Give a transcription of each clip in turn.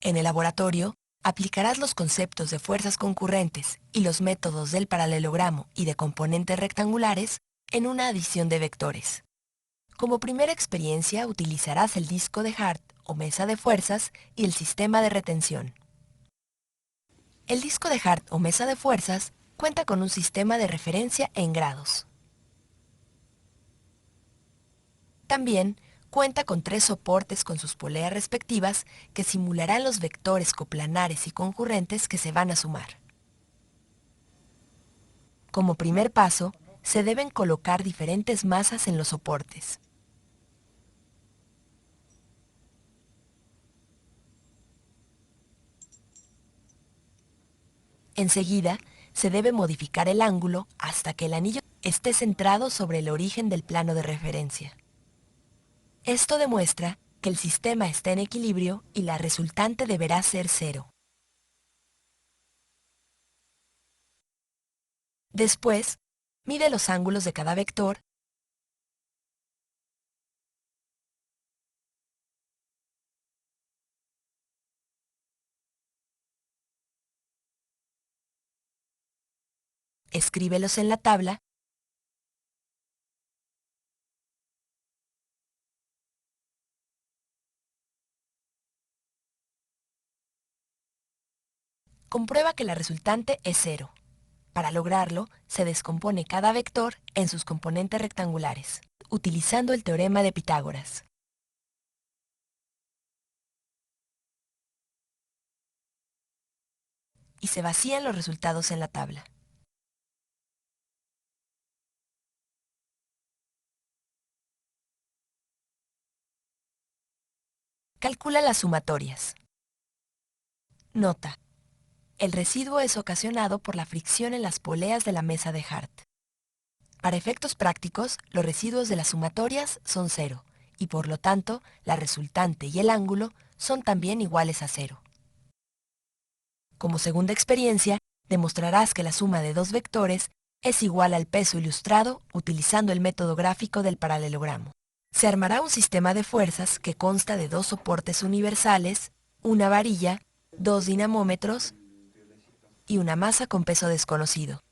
En el laboratorio, aplicarás los conceptos de fuerzas concurrentes y los métodos del paralelogramo y de componentes rectangulares en una adición de vectores. Como primera experiencia utilizarás el disco de Hart o mesa de fuerzas y el sistema de retención. El disco de Hart o mesa de fuerzas cuenta con un sistema de referencia en grados. También cuenta con 3 soportes con sus poleas respectivas que simularán los vectores coplanares y concurrentes que se van a sumar. Como primer paso, se deben colocar diferentes masas en los soportes. Enseguida, se debe modificar el ángulo hasta que el anillo esté centrado sobre el origen del plano de referencia. Esto demuestra que el sistema está en equilibrio y la resultante deberá ser 0. Después, mide los ángulos de cada vector escríbelos en la tabla comprueba que la resultante es 0. Para lograrlo, se descompone cada vector en sus componentes rectangulares, utilizando el teorema de Pitágoras. Y se vacían los resultados en la tabla. Calcula las sumatorias. Nota: el residuo es ocasionado por la fricción en las poleas de la mesa de Hart. Para efectos prácticos, los residuos de las sumatorias son 0, y por lo tanto, la resultante y el ángulo son también iguales a 0. Como segunda experiencia, demostrarás que la suma de dos vectores es igual al peso ilustrado utilizando el método gráfico del paralelogramo. Se armará un sistema de fuerzas que consta de 2 soportes universales, una varilla, 2 dinamómetros y una masa con peso desconocido.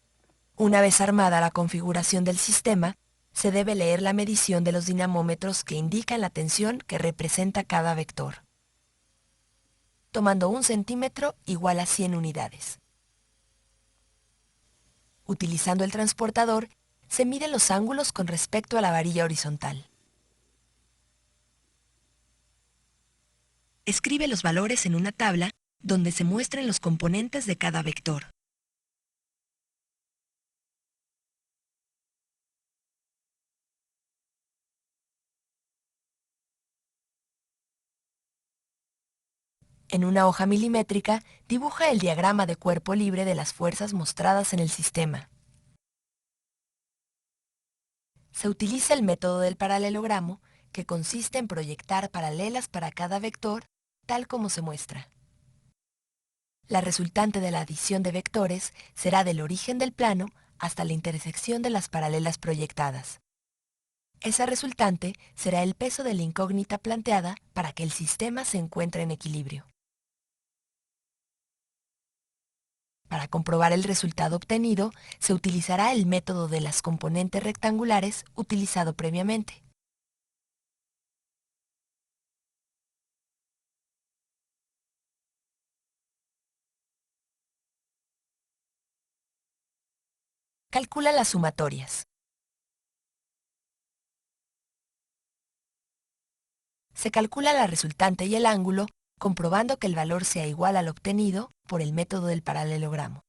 Una vez armada la configuración del sistema, se debe leer la medición de los dinamómetros que indican la tensión que representa cada vector, tomando 1 centímetro igual a 100 unidades. Utilizando el transportador, se miden los ángulos con respecto a la varilla horizontal. Escribe los valores en una tabla donde se muestren los componentes de cada vector. En una hoja milimétrica, dibuja el diagrama de cuerpo libre de las fuerzas mostradas en el sistema. Se utiliza el método del paralelogramo, que consiste en proyectar paralelas para cada vector, tal como se muestra. La resultante de la adición de vectores será del origen del plano hasta la intersección de las paralelas proyectadas. Esa resultante será el peso de la incógnita planteada para que el sistema se encuentre en equilibrio. Para comprobar el resultado obtenido, se utilizará el método de las componentes rectangulares utilizado previamente. Calcula las sumatorias. Se calcula la resultante y el ángulo, comprobando que el valor sea igual al obtenido por el método del paralelogramo.